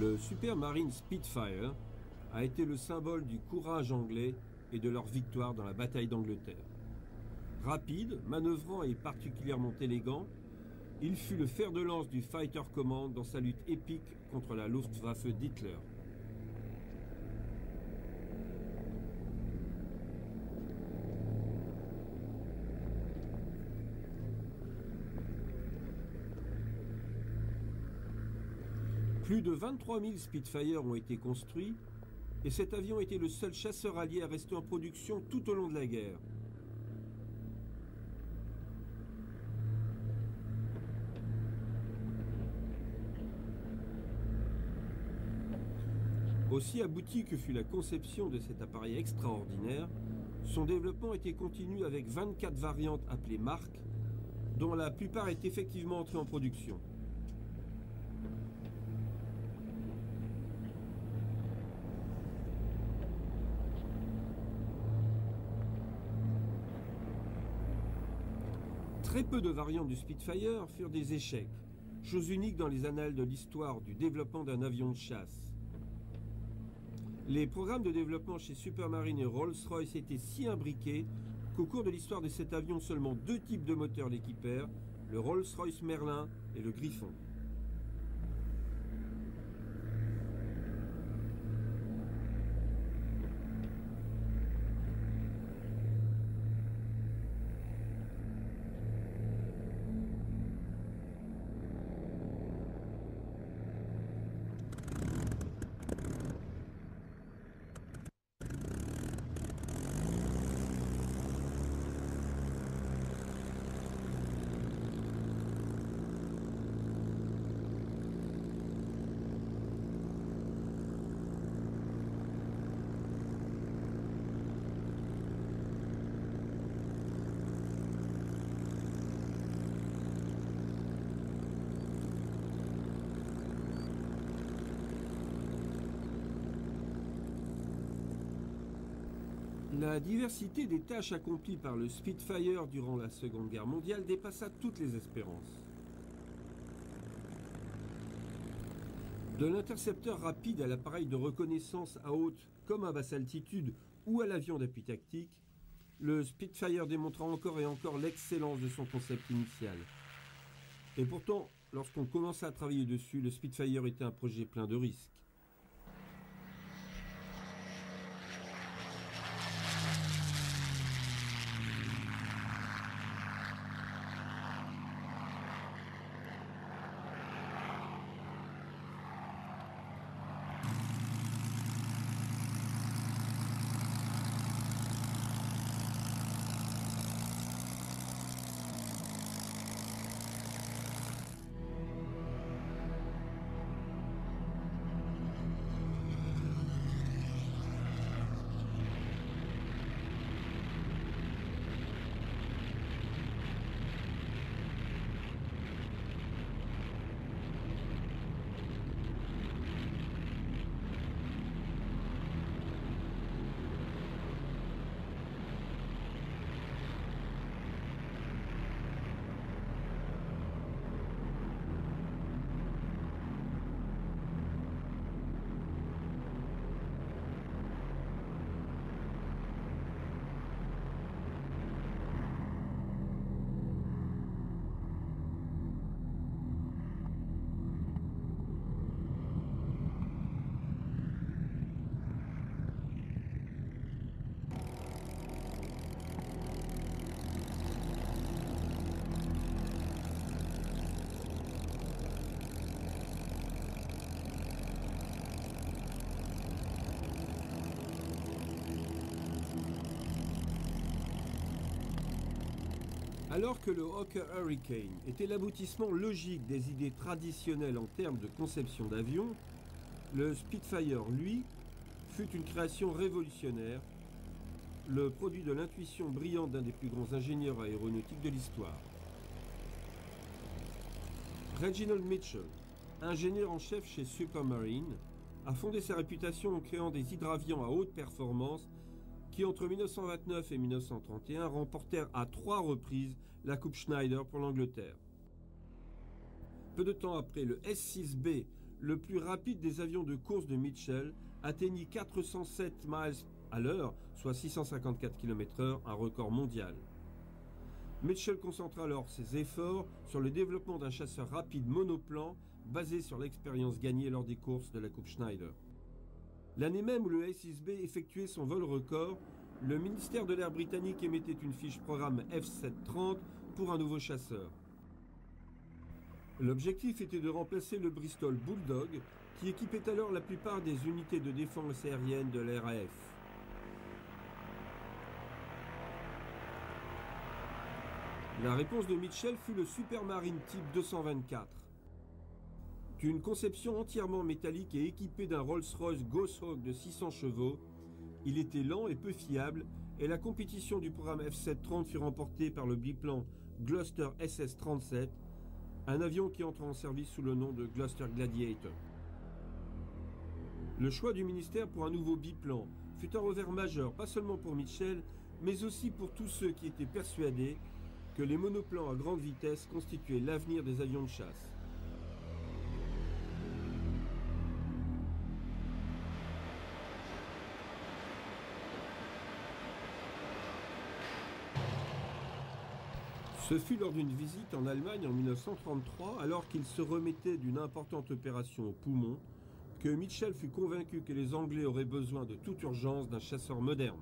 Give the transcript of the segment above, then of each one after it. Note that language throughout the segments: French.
Le Supermarine Spitfire a été le symbole du courage anglais et de leur victoire dans la bataille d'Angleterre. Rapide, manœuvrant et particulièrement élégant, il fut le fer de lance du Fighter Command dans sa lutte épique contre la Luftwaffe d'Hitler. Plus de 23 000 Spitfire ont été construits et cet avion était le seul chasseur allié à rester en production tout au long de la guerre. Aussi abouti que fut la conception de cet appareil extraordinaire, son développement était continu avec 24 variantes appelées marques, dont la plupart est effectivement entrée en production. Très peu de variantes du Spitfire furent des échecs, chose unique dans les annales de l'histoire du développement d'un avion de chasse. Les programmes de développement chez Supermarine et Rolls-Royce étaient si imbriqués qu'au cours de l'histoire de cet avion, seulement deux types de moteurs l'équipèrent, le Rolls-Royce Merlin et le Griffon. La diversité des tâches accomplies par le Spitfire durant la Seconde Guerre mondiale dépassa toutes les espérances. De l'intercepteur rapide à l'appareil de reconnaissance à haute comme à basse altitude ou à l'avion d'appui tactique, le Spitfire démontra encore et encore l'excellence de son concept initial. Et pourtant, lorsqu'on commença à travailler dessus, le Spitfire était un projet plein de risques. Alors que le Hawker Hurricane était l'aboutissement logique des idées traditionnelles en termes de conception d'avion, le Spitfire, lui, fut une création révolutionnaire, le produit de l'intuition brillante d'un des plus grands ingénieurs aéronautiques de l'histoire. Reginald Mitchell, ingénieur en chef chez Supermarine, a fondé sa réputation en créant des hydravions à haute performance qui, entre 1929 et 1931, remportèrent à 3 reprises la Coupe Schneider pour l'Angleterre. Peu de temps après, le S-6B, le plus rapide des avions de course de Mitchell atteignit 407 miles à l'heure, soit 654 km/h, un record mondial. Mitchell concentra alors ses efforts sur le développement d'un chasseur rapide monoplan basé sur l'expérience gagnée lors des courses de la Coupe Schneider. L'année même où le A6B effectuait son vol record, le ministère de l'Air britannique émettait une fiche programme F730 pour un nouveau chasseur. L'objectif était de remplacer le Bristol Bulldog, qui équipait alors la plupart des unités de défense aérienne de l'RAF. La réponse de Mitchell fut le Supermarine Type 224. D'une conception entièrement métallique et équipé d'un Rolls-Royce Goshawk de 600 chevaux, il était lent et peu fiable, et la compétition du programme F730 fut remportée par le biplan Gloster SS-37, un avion qui entre en service sous le nom de Gloster Gladiator. Le choix du ministère pour un nouveau biplan fut un revers majeur, pas seulement pour Mitchell, mais aussi pour tous ceux qui étaient persuadés que les monoplans à grande vitesse constituaient l'avenir des avions de chasse. Ce fut lors d'une visite en Allemagne en 1933, alors qu'il se remettait d'une importante opération au poumon, que Mitchell fut convaincu que les Anglais auraient besoin de toute urgence d'un chasseur moderne.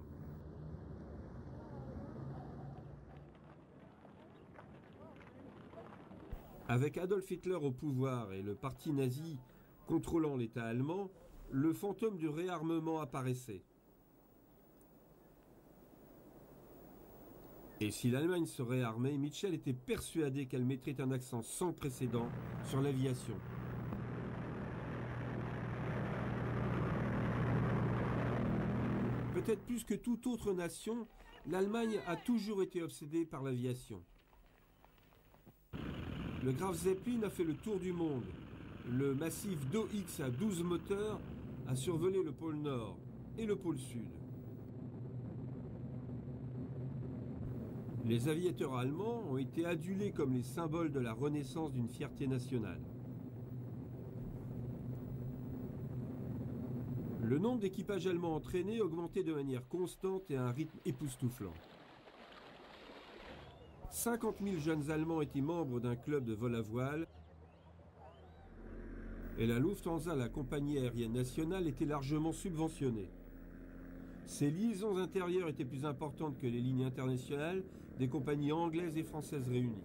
Avec Adolf Hitler au pouvoir et le parti nazi contrôlant l'État allemand, le fantôme du réarmement apparaissait. Et si l'Allemagne se réarmait, Mitchell était persuadé qu'elle mettrait un accent sans précédent sur l'aviation. Peut-être plus que toute autre nation, l'Allemagne a toujours été obsédée par l'aviation. Le Graf Zeppelin a fait le tour du monde. Le massif DO-X à 12 moteurs a survolé le pôle Nord et le pôle Sud. Les aviateurs allemands ont été adulés comme les symboles de la renaissance d'une fierté nationale. Le nombre d'équipages allemands entraînés augmentait de manière constante et à un rythme époustouflant. 50 000 jeunes Allemands étaient membres d'un club de vol à voile et la Lufthansa, la compagnie aérienne nationale, était largement subventionnée. Ces liaisons intérieures étaient plus importantes que les lignes internationales des compagnies anglaises et françaises réunies.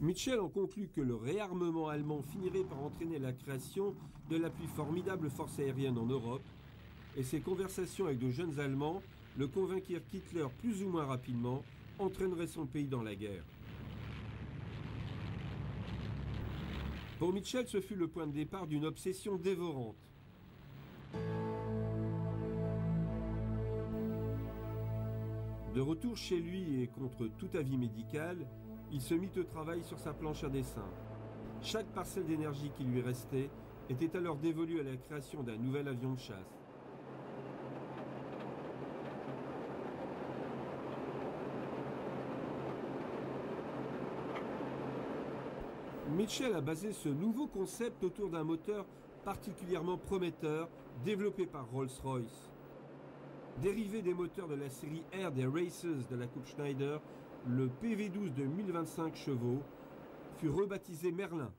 Mitchell en conclut que le réarmement allemand finirait par entraîner la création de la plus formidable force aérienne en Europe, et ses conversations avec de jeunes Allemands le convainquirent qu'Hitler, plus ou moins rapidement, entraînerait son pays dans la guerre. Pour Mitchell, ce fut le point de départ d'une obsession dévorante. De retour chez lui et contre tout avis médical, il se mit au travail sur sa planche à dessin. Chaque parcelle d'énergie qui lui restait était alors dévolue à la création d'un nouvel avion de chasse. Mitchell a basé ce nouveau concept autour d'un moteur particulièrement prometteur développé par Rolls-Royce. Dérivé des moteurs de la série R des Racers de la Coupe Schneider, le PV-12 de 1025 chevaux fut rebaptisé Merlin.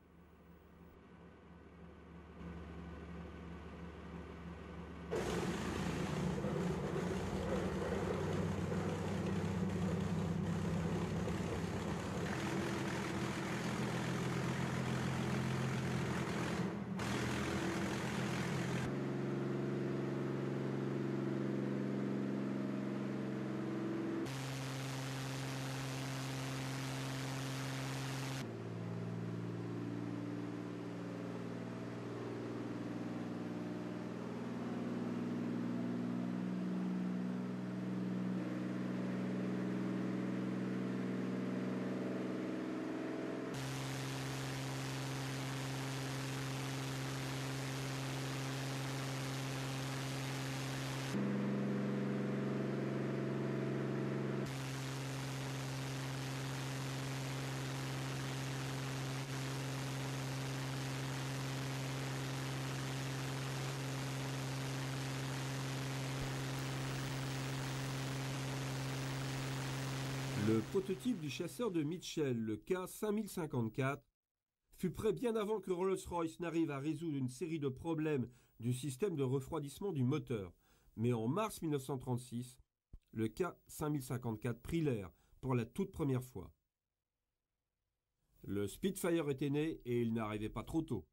Le prototype du chasseur de Mitchell, le K5054, fut prêt bien avant que Rolls-Royce n'arrive à résoudre une série de problèmes du système de refroidissement du moteur. Mais en mars 1936, le K5054 prit l'air pour la toute première fois. Le Spitfire était né et il n'arrivait pas trop tôt.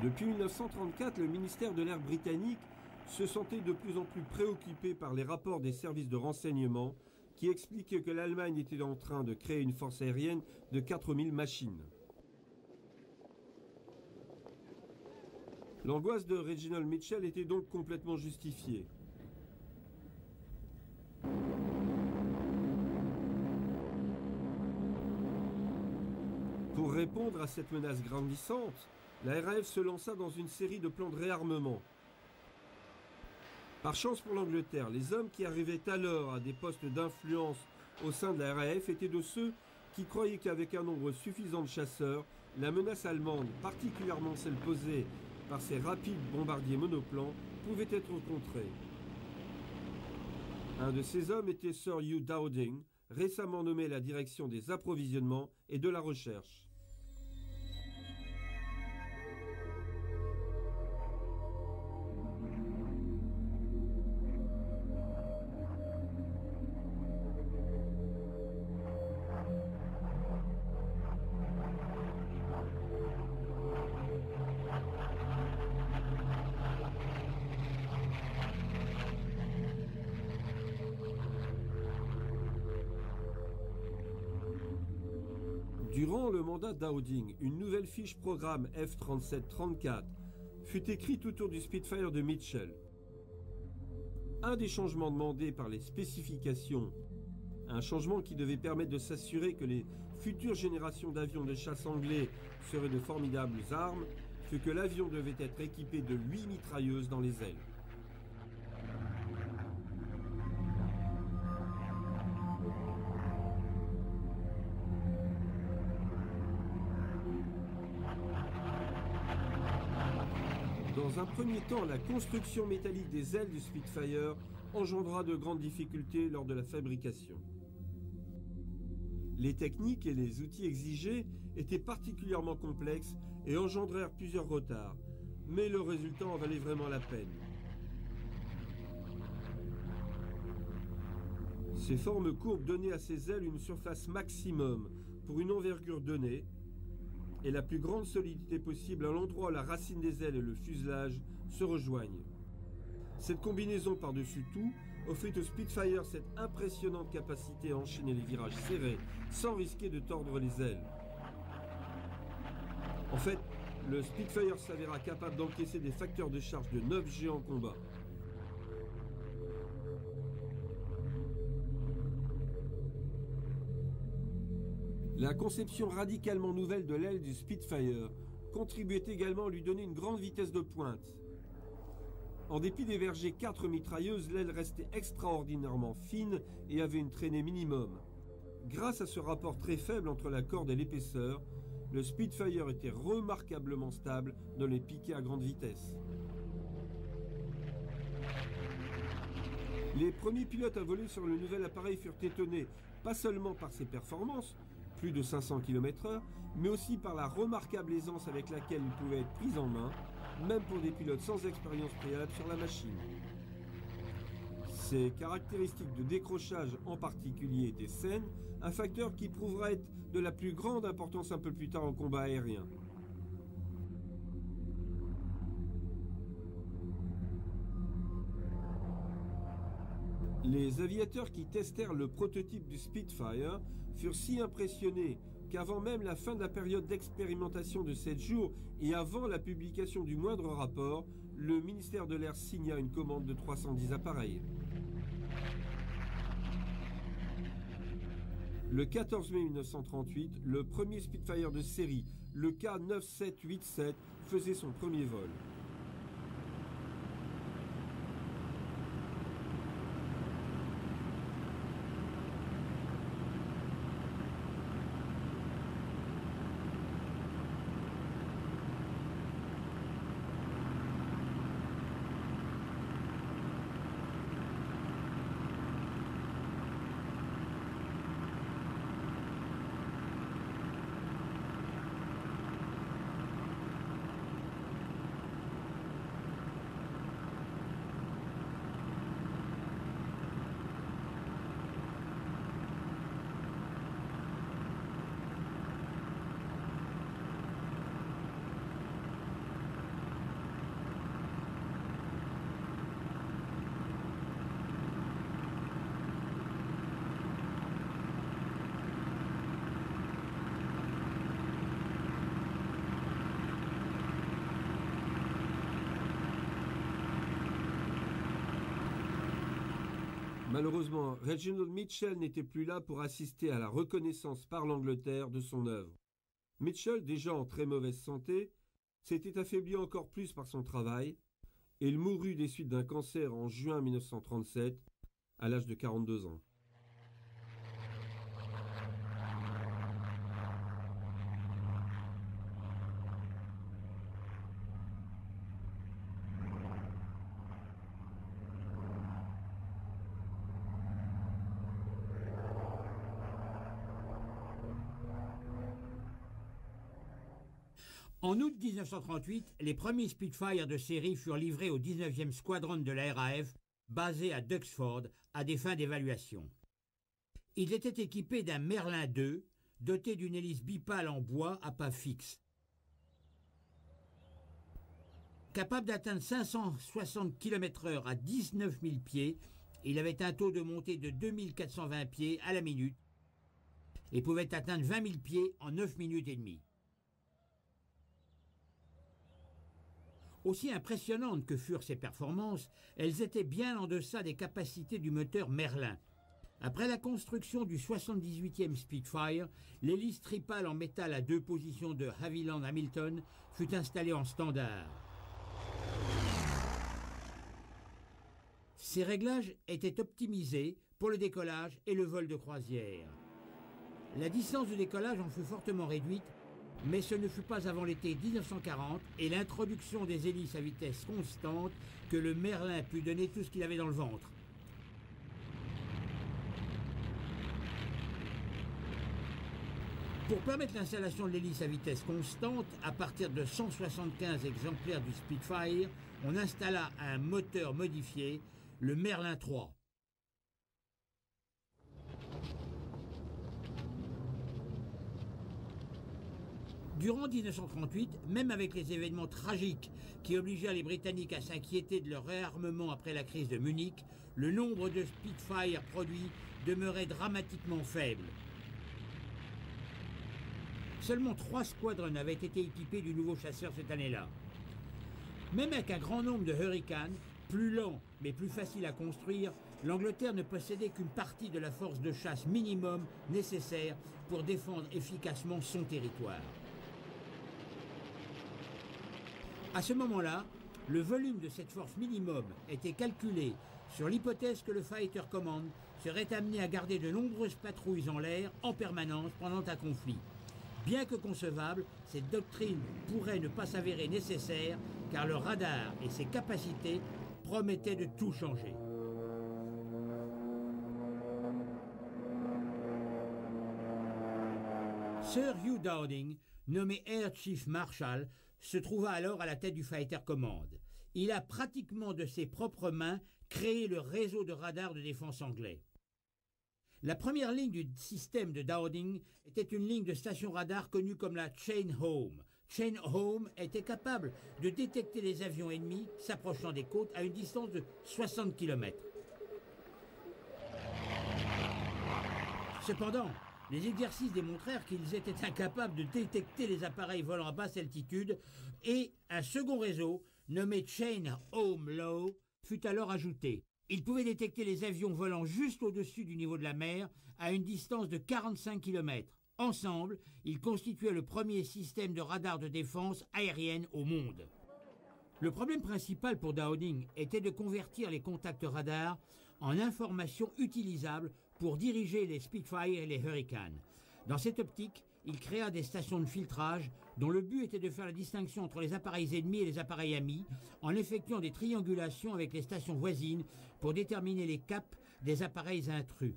Depuis 1934, le ministère de l'Air britannique se sentait de plus en plus préoccupé par les rapports des services de renseignement qui expliquaient que l'Allemagne était en train de créer une force aérienne de 4000 machines. L'angoisse de Reginald Mitchell était donc complètement justifiée. Pour répondre à cette menace grandissante, la RAF se lança dans une série de plans de réarmement. Par chance pour l'Angleterre, les hommes qui arrivaient alors à des postes d'influence au sein de la RAF étaient de ceux qui croyaient qu'avec un nombre suffisant de chasseurs, la menace allemande, particulièrement celle posée par ces rapides bombardiers monoplans, pouvait être contrée. Un de ces hommes était Sir Hugh Dowding, récemment nommé à la direction des approvisionnements et de la recherche. Durant le mandat Dowding, une nouvelle fiche programme F-37-34 fut écrite autour du Spitfire de Mitchell. Un des changements demandés par les spécifications, un changement qui devait permettre de s'assurer que les futures générations d'avions de chasse anglais seraient de formidables armes, fut que l'avion devait être équipé de 8 mitrailleuses dans les ailes. Dans un premier temps, la construction métallique des ailes du Spitfire engendra de grandes difficultés lors de la fabrication. Les techniques et les outils exigés étaient particulièrement complexes et engendrèrent plusieurs retards, mais le résultat en valait vraiment la peine. Ces formes courbes donnaient à ces ailes une surface maximum pour une envergure donnée, et la plus grande solidité possible à l'endroit où la racine des ailes et le fuselage se rejoignent. Cette combinaison par-dessus tout offrit au Spitfire cette impressionnante capacité à enchaîner les virages serrés sans risquer de tordre les ailes. En fait, le Spitfire s'avéra capable d'encaisser des facteurs de charge de 9 G en combat. La conception radicalement nouvelle de l'aile du Spitfire contribuait également à lui donner une grande vitesse de pointe. En dépit des vergers 4 mitrailleuses, l'aile restait extraordinairement fine et avait une traînée minimum. Grâce à ce rapport très faible entre la corde et l'épaisseur, le Spitfire était remarquablement stable dans les piquets à grande vitesse. Les premiers pilotes à voler sur le nouvel appareil furent étonnés, pas seulement par ses performances, plus de 500 km/h, mais aussi par la remarquable aisance avec laquelle il pouvait être pris en main, même pour des pilotes sans expérience préalable sur la machine. Ces caractéristiques de décrochage en particulier étaient saines, un facteur qui prouvera être de la plus grande importance un peu plus tard en combat aérien. Les aviateurs qui testèrent le prototype du Spitfire furent si impressionnés qu'avant même la fin de la période d'expérimentation de 7 jours et avant la publication du moindre rapport, le ministère de l'Air signa une commande de 310 appareils. Le 14 mai 1938, le premier Spitfire de série, le K9787, faisait son premier vol. Malheureusement, Reginald Mitchell n'était plus là pour assister à la reconnaissance par l'Angleterre de son œuvre. Mitchell, déjà en très mauvaise santé, s'était affaibli encore plus par son travail et il mourut des suites d'un cancer en juin 1937 à l'âge de 42 ans. En août 1938, les premiers Spitfire de série furent livrés au 19e Squadron de la RAF, basé à Duxford, à des fins d'évaluation. Ils étaient équipés d'un Merlin II, doté d'une hélice bipale en bois à pas fixe. Capable d'atteindre 560 km/h à 19 000 pieds, il avait un taux de montée de 2420 pieds à la minute et pouvait atteindre 20 000 pieds en 9 minutes et demie. Aussi impressionnantes que furent ces performances, elles étaient bien en deçà des capacités du moteur Merlin. Après la construction du 78e Spitfire, l'hélice tripale en métal à 2 positions de Havilland Hamilton fut installée en standard. Ces réglages étaient optimisés pour le décollage et le vol de croisière. La distance de décollage en fut fortement réduite, mais ce ne fut pas avant l'été 1940 et l'introduction des hélices à vitesse constante que le Merlin put donner tout ce qu'il avait dans le ventre. Pour permettre l'installation de l'hélice à vitesse constante, à partir de 175 exemplaires du Spitfire, on installa un moteur modifié, le Merlin III. Durant 1938, même avec les événements tragiques qui obligèrent les Britanniques à s'inquiéter de leur réarmement après la crise de Munich, le nombre de Spitfire produits demeurait dramatiquement faible. Seulement 3 squadrons avaient été équipés du nouveau chasseur cette année-là. Même avec un grand nombre de Hurricane, plus lents mais plus faciles à construire, l'Angleterre ne possédait qu'une partie de la force de chasse minimum nécessaire pour défendre efficacement son territoire. À ce moment-là, le volume de cette force minimum était calculé sur l'hypothèse que le Fighter Command serait amené à garder de nombreuses patrouilles en l'air en permanence pendant un conflit. Bien que concevable, cette doctrine pourrait ne pas s'avérer nécessaire car le radar et ses capacités promettaient de tout changer. Sir Hugh Dowding, nommé Air Chief Marshal, se trouva alors à la tête du Fighter Command. Il a pratiquement de ses propres mains créé le réseau de radars de défense anglais. La première ligne du système de Dowding était une ligne de station radar connue comme la Chain Home. Chain Home était capable de détecter les avions ennemis s'approchant des côtes à une distance de 60 km. Cependant, les exercices démontrèrent qu'ils étaient incapables de détecter les appareils volant à basse altitude et un second réseau, nommé Chain Home Low, fut alors ajouté. Il pouvait détecter les avions volant juste au-dessus du niveau de la mer à une distance de 45 km. Ensemble, ils constituaient le premier système de radar de défense aérienne au monde. Le problème principal pour Dowding était de convertir les contacts radars en informations utilisables pour diriger les Spitfire et les Hurricane. Dans cette optique, il créa des stations de filtrage dont le but était de faire la distinction entre les appareils ennemis et les appareils amis en effectuant des triangulations avec les stations voisines pour déterminer les caps des appareils intrus.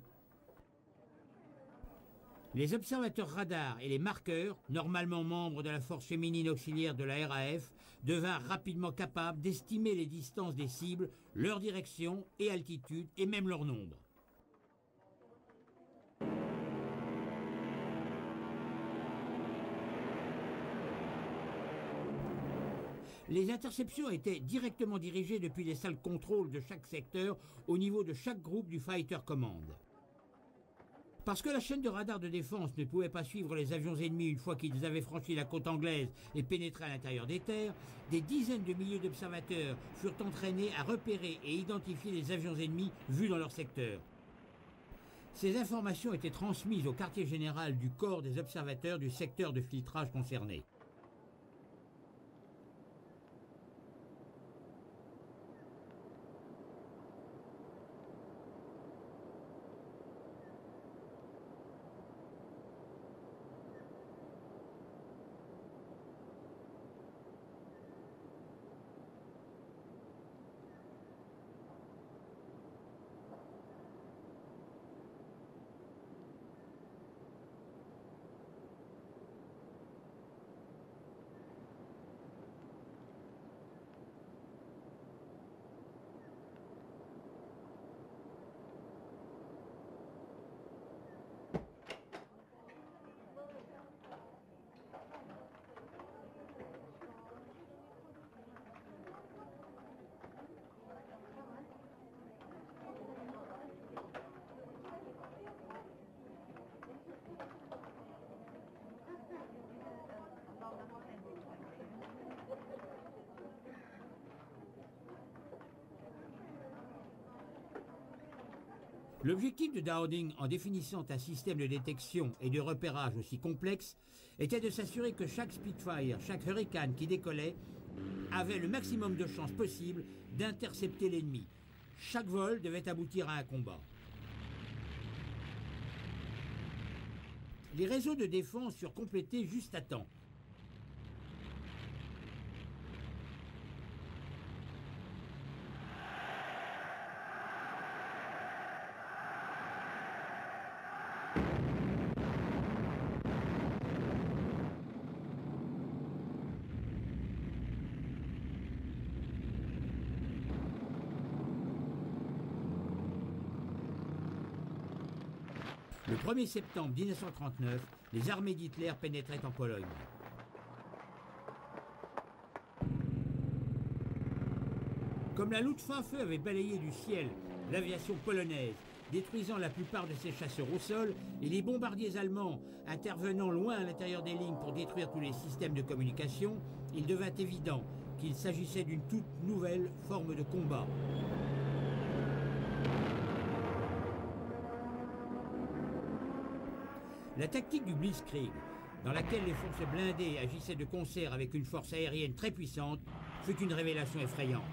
Les observateurs radars et les marqueurs, normalement membres de la force féminine auxiliaire de la RAF, devinrent rapidement capables d'estimer les distances des cibles, leur direction et altitude et même leur nombre. Les interceptions étaient directement dirigées depuis les salles contrôle de chaque secteur au niveau de chaque groupe du Fighter Command. Parce que la chaîne de radars de défense ne pouvait pas suivre les avions ennemis une fois qu'ils avaient franchi la côte anglaise et pénétré à l'intérieur des terres, des dizaines de milliers d'observateurs furent entraînés à repérer et identifier les avions ennemis vus dans leur secteur. Ces informations étaient transmises au quartier général du corps des observateurs du secteur de filtrage concerné. L'objectif de Dowding, en définissant un système de détection et de repérage aussi complexe, était de s'assurer que chaque Spitfire, chaque Hurricane qui décollait, avait le maximum de chances possibles d'intercepter l'ennemi. Chaque vol devait aboutir à un combat. Les réseaux de défense furent complétés juste à temps. Le 1er septembre 1939, les armées d'Hitler pénétraient en Pologne. Comme la Luftwaffe avait balayé du ciel l'aviation polonaise, détruisant la plupart de ses chasseurs au sol, et les bombardiers allemands intervenant loin à l'intérieur des lignes pour détruire tous les systèmes de communication, il devint évident qu'il s'agissait d'une toute nouvelle forme de combat. La tactique du Blitzkrieg, dans laquelle les forces blindées agissaient de concert avec une force aérienne très puissante, fut une révélation effrayante.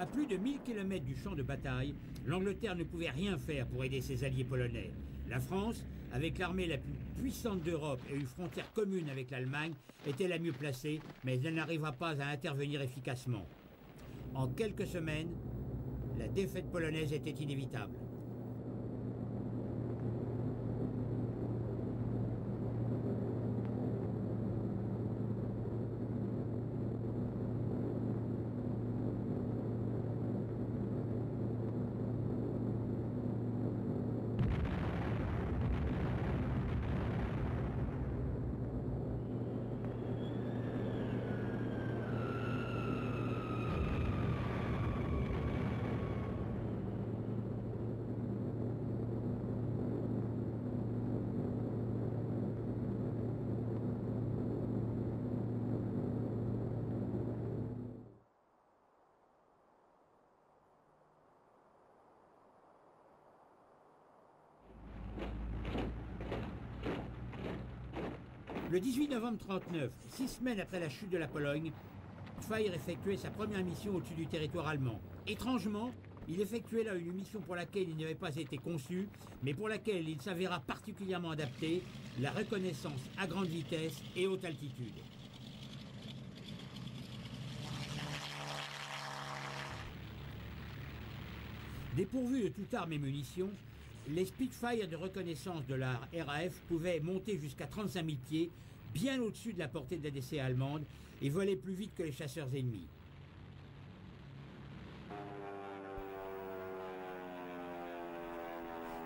À plus de 1000 km du champ de bataille, l'Angleterre ne pouvait rien faire pour aider ses alliés polonais. La France, avec l'armée la plus puissante d'Europe et une frontière commune avec l'Allemagne, était la mieux placée, mais elle n'arriva pas à intervenir efficacement. En quelques semaines, la défaite polonaise était inévitable. Le 18 novembre 1939, 6 semaines après la chute de la Pologne, Spitfire effectuait sa première mission au-dessus du territoire allemand. Étrangement, il effectuait là une mission pour laquelle il n'avait pas été conçu, mais pour laquelle il s'avéra particulièrement adapté, la reconnaissance à grande vitesse et haute altitude. Dépourvus de toute arme et munitions, les Spitfire de reconnaissance de la RAF pouvaient monter jusqu'à 35 000 pieds, bien au-dessus de la portée de la DCA allemande, et voler plus vite que les chasseurs ennemis.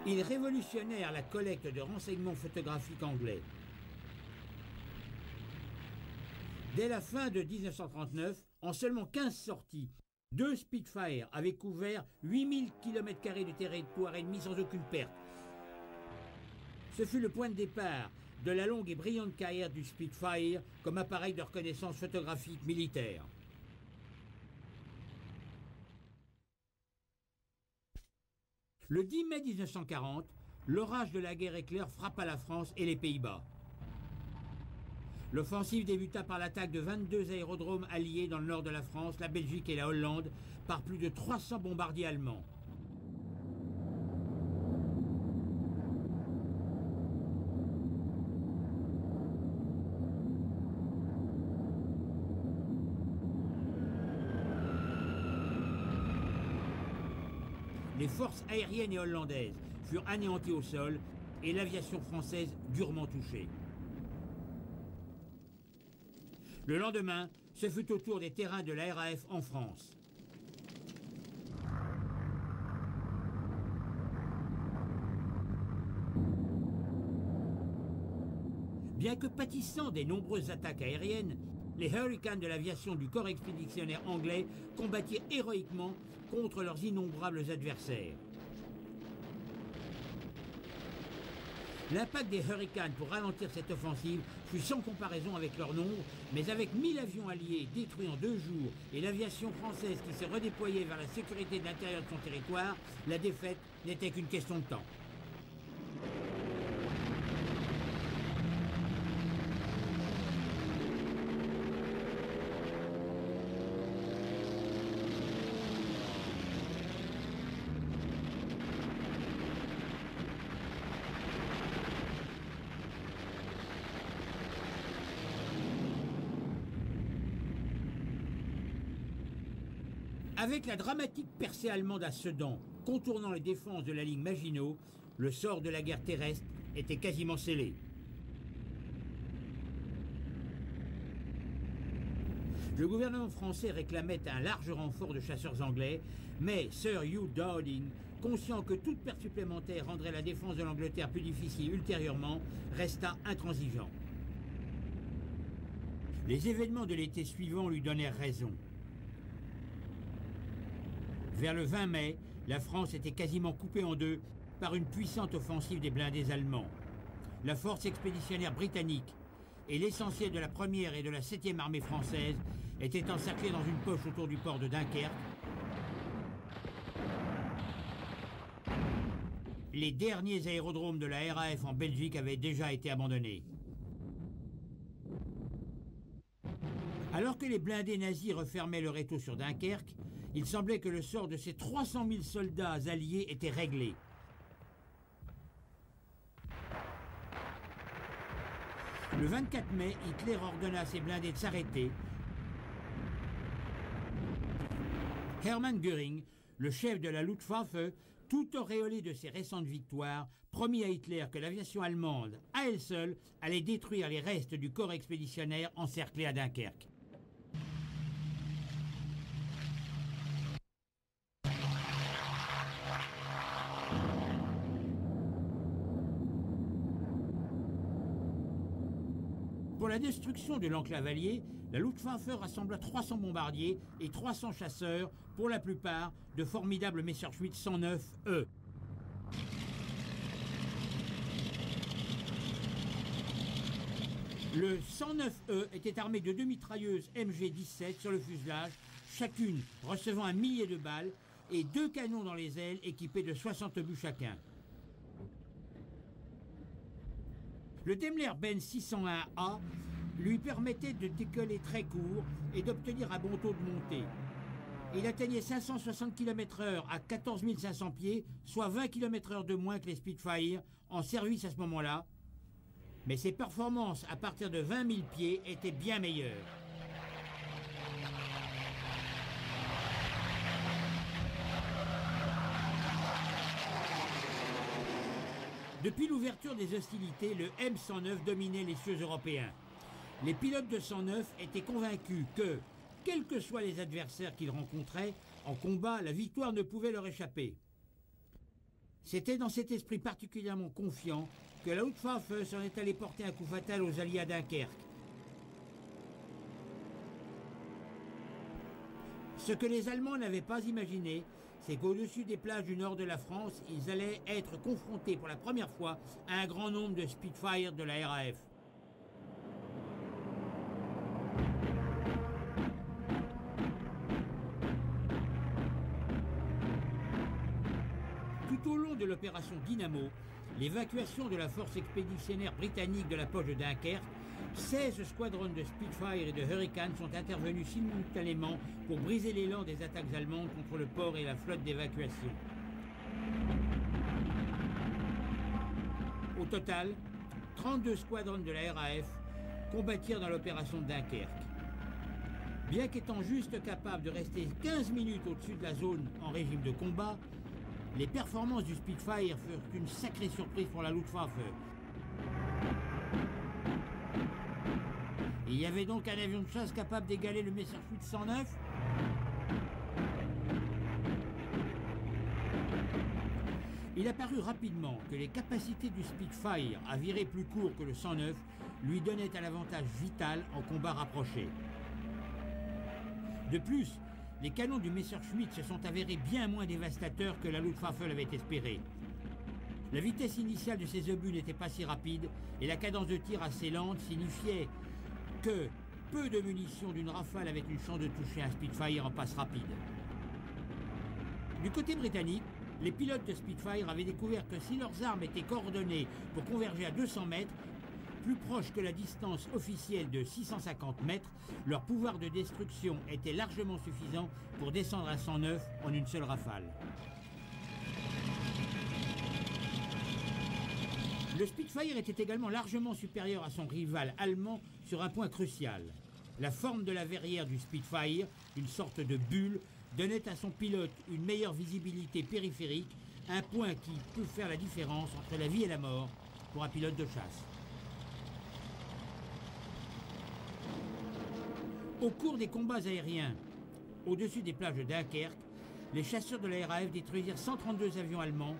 Ils révolutionnèrent la collecte de renseignements photographiques anglais. Dès la fin de 1939, en seulement 15 sorties, 2 Spitfire avaient couvert 8000 km² de territoire ennemi sans aucune perte. Ce fut le point de départ de la longue et brillante carrière du Spitfire comme appareil de reconnaissance photographique militaire. Le 10 mai 1940, l'orage de la guerre éclair frappa la France et les Pays-Bas. L'offensive débuta par l'attaque de 22 aérodromes alliés dans le nord de la France, la Belgique et la Hollande par plus de 300 bombardiers allemands. Les forces aériennes et hollandaises furent anéanties au sol et l'aviation française durement touchée. Le lendemain, ce fut au tour des terrains de la RAF en France. Bien que pâtissant des nombreuses attaques aériennes, les Hurricanes de l'aviation du corps expéditionnaire anglais combattirent héroïquement contre leurs innombrables adversaires. L'impact des Hurricanes pour ralentir cette offensive fut sans comparaison avec leur nombre, mais avec 1000 avions alliés détruits en 2 jours et l'aviation française qui se redéployait vers la sécurité de l'intérieur de son territoire, la défaite n'était qu'une question de temps. Avec la dramatique percée allemande à Sedan, contournant les défenses de la ligne Maginot, le sort de la guerre terrestre était quasiment scellé. Le gouvernement français réclamait un large renfort de chasseurs anglais, mais Sir Hugh Dowding, conscient que toute perte supplémentaire rendrait la défense de l'Angleterre plus difficile ultérieurement, resta intransigeant. Les événements de l'été suivant lui donnèrent raison. Vers le 20 mai, la France était quasiment coupée en deux par une puissante offensive des blindés allemands. La force expéditionnaire britannique et l'essentiel de la 1e et de la 7e armée française étaient encerclés dans une poche autour du port de Dunkerque. Les derniers aérodromes de la RAF en Belgique avaient déjà été abandonnés. Alors que les blindés nazis refermaient leur étau sur Dunkerque, il semblait que le sort de ces 300 000 soldats alliés était réglé. Le 24 mai, Hitler ordonna à ses blindés de s'arrêter. Hermann Göring, le chef de la Luftwaffe, tout auréolé de ses récentes victoires, promit à Hitler que l'aviation allemande, à elle seule, allait détruire les restes du corps expéditionnaire encerclé à Dunkerque. Pour la destruction de l'enclave alliée, la Luftwaffe rassembla 300 bombardiers et 300 chasseurs, pour la plupart de formidables Messerschmitt 109E. Le 109E était armé de 2 mitrailleuses MG-17 sur le fuselage, chacune recevant 1 millier de balles, et 2 canons dans les ailes équipés de 60 obus chacun. Le Daimler-Benz 601A lui permettait de décoller très court et d'obtenir un bon taux de montée. Il atteignait 560 km/h à 14 500 pieds, soit 20 km/h de moins que les Spitfire en service à ce moment-là. Mais ses performances à partir de 20 000 pieds étaient bien meilleures. Depuis l'ouverture des hostilités, le M109 dominait les cieux européens. Les pilotes de 109 étaient convaincus que, quels que soient les adversaires qu'ils rencontraient, en combat, la victoire ne pouvait leur échapper. C'était dans cet esprit particulièrement confiant que la Luftwaffe s'en est allée porter un coup fatal aux Alliés à Dunkerque. Ce que les Allemands n'avaient pas imaginé, c'est qu'au-dessus des plages du nord de la France, ils allaient être confrontés pour la première fois à un grand nombre de Spitfire de la RAF. Tout au long de l'opération Dynamo, l'évacuation de la force expéditionnaire britannique de la poche de Dunkerque, 16 squadrons de Spitfire et de Hurricane sont intervenus simultanément pour briser l'élan des attaques allemandes contre le port et la flotte d'évacuation. Au total, 32 squadrons de la RAF combattirent dans l'opération de Dunkerque. Bien qu'étant juste capables de rester 15 minutes au-dessus de la zone en régime de combat, les performances du Spitfire furent une sacrée surprise pour la Luftwaffe. Il y avait donc un avion de chasse capable d'égaler le Messerschmitt 109 ? Il apparut rapidement que les capacités du Spitfire à virer plus court que le 109 lui donnaient un avantage vital en combat rapproché. De plus, les canons du Messerschmitt se sont avérés bien moins dévastateurs que la Luftwaffe l'avait espéré. La vitesse initiale de ces obus n'était pas si rapide et la cadence de tir assez lente signifiait que peu de munitions d'une rafale avaient une chance de toucher un Spitfire en passe rapide. Du côté britannique, les pilotes de Spitfire avaient découvert que si leurs armes étaient coordonnées pour converger à 200 mètres, plus proche que la distance officielle de 650 mètres, leur pouvoir de destruction était largement suffisant pour descendre à 109 en une seule rafale. Le Spitfire était également largement supérieur à son rival allemand sur un point crucial. La forme de la verrière du Spitfire, une sorte de bulle, donnait à son pilote une meilleure visibilité périphérique, un point qui peut faire la différence entre la vie et la mort pour un pilote de chasse. Au cours des combats aériens au-dessus des plages de Dunkerque, les chasseurs de la RAF détruisirent 132 avions allemands,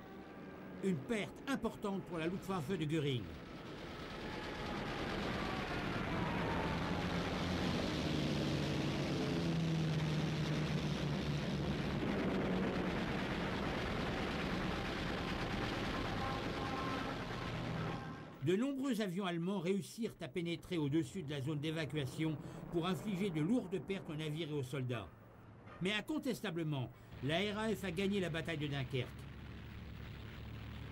une perte importante pour la Luftwaffe de Göring. De nombreux avions allemands réussirent à pénétrer au-dessus de la zone d'évacuation pour infliger de lourdes pertes aux navires et aux soldats. Mais incontestablement, la RAF a gagné la bataille de Dunkerque.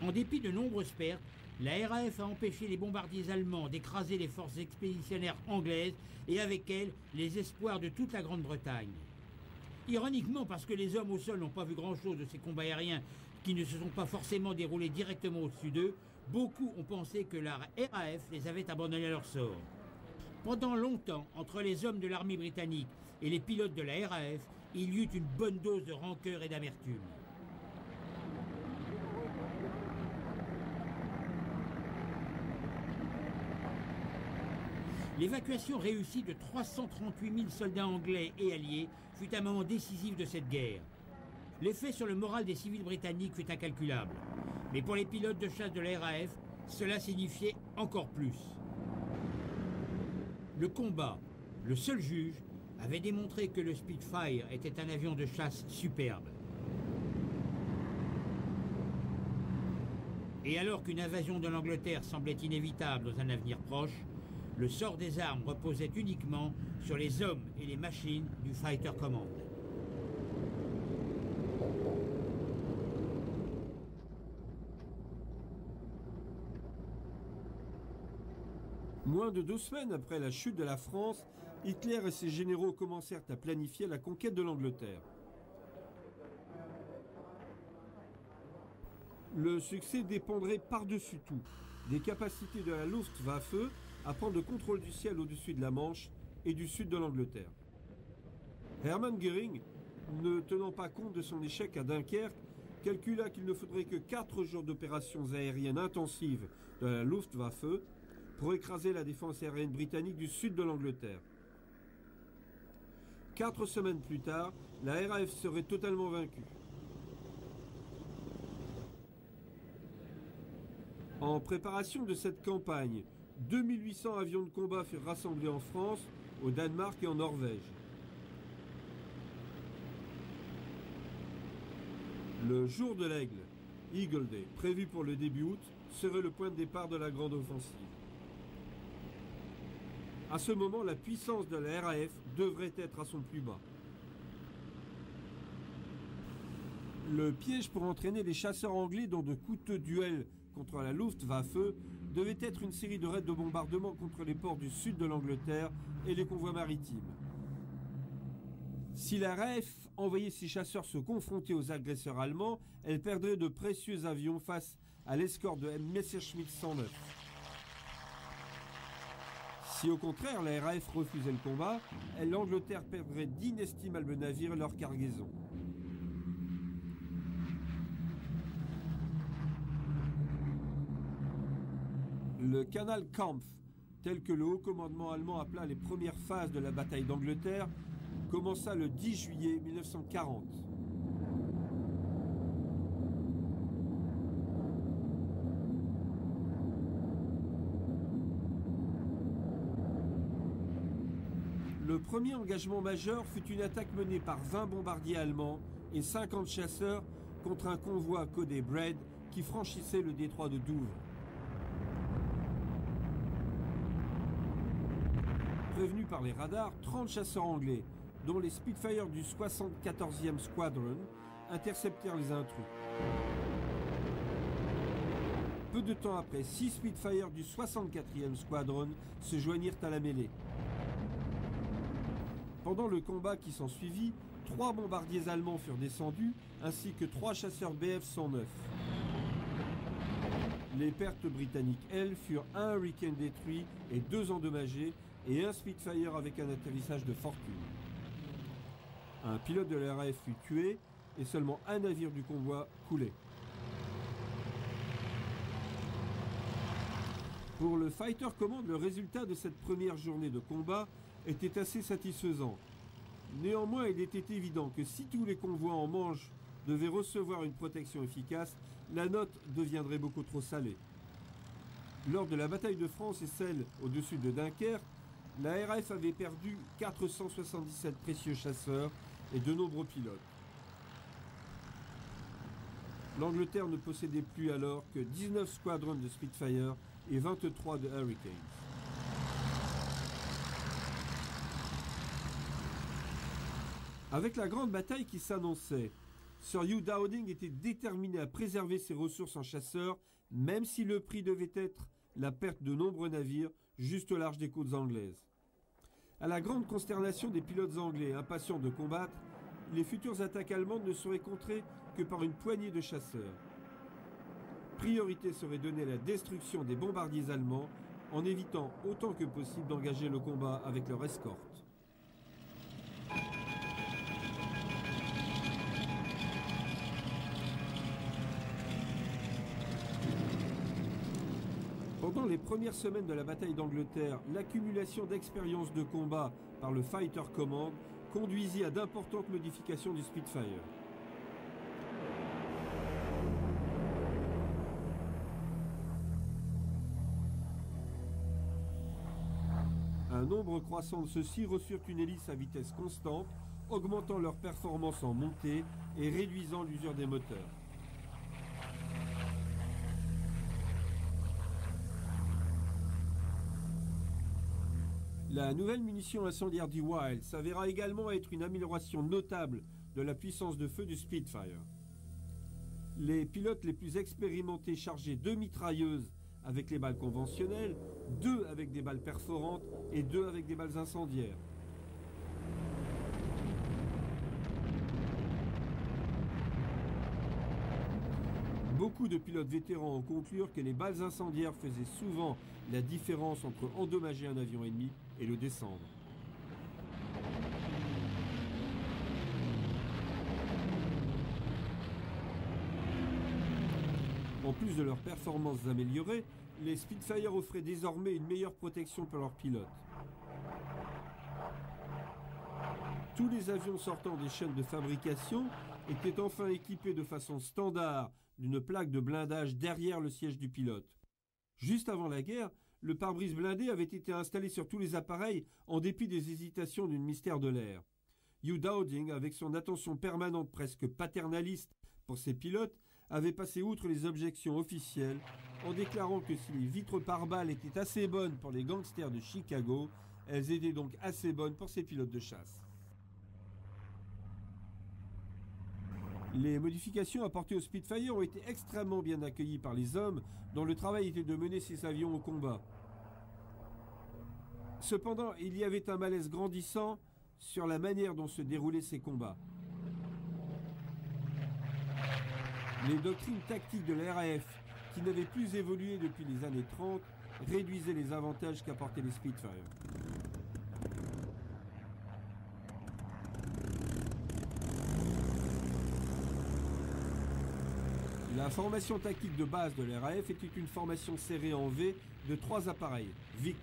En dépit de nombreuses pertes, la RAF a empêché les bombardiers allemands d'écraser les forces expéditionnaires anglaises et avec elles les espoirs de toute la Grande-Bretagne. Ironiquement, parce que les hommes au sol n'ont pas vu grand-chose de ces combats aériens qui ne se sont pas forcément déroulés directement au-dessus d'eux, beaucoup ont pensé que la RAF les avait abandonnés à leur sort. Pendant longtemps, entre les hommes de l'armée britannique et les pilotes de la RAF, il y eut une bonne dose de rancœur et d'amertume. L'évacuation réussie de 338 000 soldats anglais et alliés fut un moment décisif de cette guerre. L'effet sur le moral des civils britanniques fut incalculable. Mais pour les pilotes de chasse de la RAF, cela signifiait encore plus. Le combat, le seul juge, avait démontré que le Spitfire était un avion de chasse superbe. Et alors qu'une invasion de l'Angleterre semblait inévitable dans un avenir proche, le sort des armes reposait uniquement sur les hommes et les machines du Fighter Command. Moins de 2 semaines après la chute de la France, Hitler et ses généraux commencèrent à planifier la conquête de l'Angleterre. Le succès dépendrait par-dessus tout des capacités de la Luftwaffe à prendre le contrôle du ciel au-dessus de la Manche et du sud de l'Angleterre. Hermann Göring, ne tenant pas compte de son échec à Dunkerque, calcula qu'il ne faudrait que 4 jours d'opérations aériennes intensives de la Luftwaffe pour écraser la défense aérienne britannique du sud de l'Angleterre. 4 semaines plus tard, la RAF serait totalement vaincue. En préparation de cette campagne, 2800 avions de combat furent rassemblés en France, au Danemark et en Norvège. Le jour de l'Aigle, Eagle Day, prévu pour le début août, serait le point de départ de la grande offensive. À ce moment, la puissance de la RAF devrait être à son plus bas. Le piège pour entraîner les chasseurs anglais dans de coûteux duels contre la Luftwaffe devait être une série de raids de bombardement contre les ports du sud de l'Angleterre et les convois maritimes. Si la RAF envoyait ses chasseurs se confronter aux agresseurs allemands, elle perdrait de précieux avions face à l'escorte de Messerschmitt 109. Si au contraire la RAF refusait le combat, l'Angleterre perdrait d'inestimables navires et leurs cargaisons. Le canal Kampf, tel que le haut commandement allemand appela les premières phases de la bataille d'Angleterre, commença le 10 juillet 1940. Le premier engagement majeur fut une attaque menée par 20 bombardiers allemands et 50 chasseurs contre un convoi codé Braid qui franchissait le détroit de Douvres. Prévenus par les radars, 30 chasseurs anglais, dont les Spitfire du 74e Squadron, interceptèrent les intrus. Peu de temps après, 6 Spitfire du 64e Squadron se joignirent à la mêlée. Pendant le combat qui s'ensuivit, 3 bombardiers allemands furent descendus, ainsi que 3 chasseurs Bf-109. Les pertes britanniques, elles, furent 1 Hurricane détruit et 2 endommagés, et 1 Spitfire avec un atterrissage de fortune. Un pilote de la RAF fut tué et seulement un navire du convoi coulé. Pour le Fighter Command, le résultat de cette première journée de combat était assez satisfaisant. Néanmoins, il était évident que si tous les convois en Manche devaient recevoir une protection efficace, la note deviendrait beaucoup trop salée. Lors de la bataille de France et celle au-dessus de Dunkerque, la RAF avait perdu 477 précieux chasseurs et de nombreux pilotes. L'Angleterre ne possédait plus alors que 19 squadrons de Spitfire et 23 de Hurricanes. Avec la grande bataille qui s'annonçait, Sir Hugh Dowding était déterminé à préserver ses ressources en chasseurs, même si le prix devait être la perte de nombreux navires juste au large des côtes anglaises. À la grande consternation des pilotes anglais impatients de combattre, les futures attaques allemandes ne seraient contrées que par une poignée de chasseurs. Priorité serait donnée à la destruction des bombardiers allemands en évitant autant que possible d'engager le combat avec leur escorte. Pendant les premières semaines de la bataille d'Angleterre, l'accumulation d'expérience de combat par le Fighter Command conduisit à d'importantes modifications du Spitfire. Un nombre croissant de ceux-ci reçurent une hélice à vitesse constante, augmentant leur performance en montée et réduisant l'usure des moteurs. La nouvelle munition incendiaire du Wild s'avéra également être une amélioration notable de la puissance de feu du Spitfire. Les pilotes les plus expérimentés chargeaient 2 mitrailleuses avec les balles conventionnelles 2 avec des balles perforantes et 2 avec des balles incendiaires. Beaucoup de pilotes vétérans ont conclu que les balles incendiaires faisaient souvent la différence entre endommager un avion ennemi et le descendre. En plus de leurs performances améliorées, les Spitfire offraient désormais une meilleure protection pour leurs pilotes. Tous les avions sortant des chaînes de fabrication étaient enfin équipés de façon standard d'une plaque de blindage derrière le siège du pilote. Juste avant la guerre, le pare-brise blindé avait été installé sur tous les appareils en dépit des hésitations d'une ministère de l'Air. Hugh Dowding, avec son attention permanente presque paternaliste pour ses pilotes, avait passé outre les objections officielles en déclarant que si les vitres pare-balles étaient assez bonnes pour les gangsters de Chicago, elles étaient donc assez bonnes pour ses pilotes de chasse. Les modifications apportées au Spitfire ont été extrêmement bien accueillies par les hommes dont le travail était de mener ces avions au combat. Cependant, il y avait un malaise grandissant sur la manière dont se déroulaient ces combats. Les doctrines tactiques de la RAF, qui n'avaient plus évolué depuis les années 30, réduisaient les avantages qu'apportaient les Spitfire. La formation tactique de base de la RAF était une formation serrée en V de 3 appareils, VIC.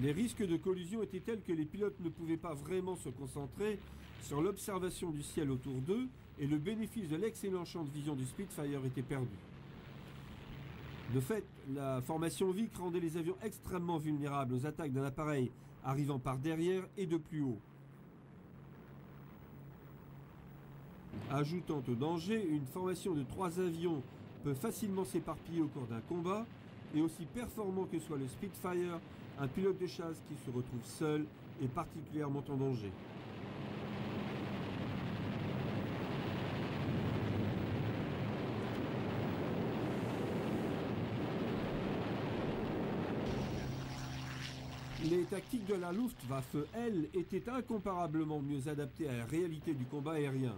Les risques de collision étaient tels que les pilotes ne pouvaient pas vraiment se concentrer sur l'observation du ciel autour d'eux et le bénéfice de l'excellent champ de vision du Spitfire était perdu. De fait, la formation VIC rendait les avions extrêmement vulnérables aux attaques d'un appareil arrivant par derrière et de plus haut. Ajoutant au danger, une formation de 3 avions peut facilement s'éparpiller au cours d'un combat, et aussi performant que soit le Spitfire, un pilote de chasse qui se retrouve seul est particulièrement en danger. Les tactiques de la Luftwaffe, elles, étaient incomparablement mieux adaptées à la réalité du combat aérien.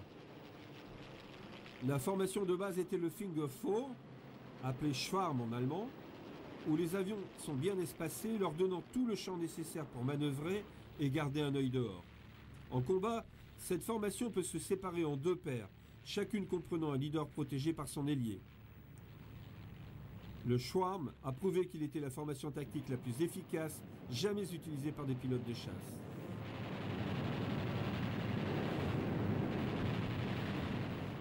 La formation de base était le Finger 4, appelé Schwarm en allemand, où les avions sont bien espacés, leur donnant tout le champ nécessaire pour manœuvrer et garder un œil dehors. En combat, cette formation peut se séparer en 2 paires, chacune comprenant un leader protégé par son ailier. Le Schwarm a prouvé qu'il était la formation tactique la plus efficace jamais utilisée par des pilotes de chasse.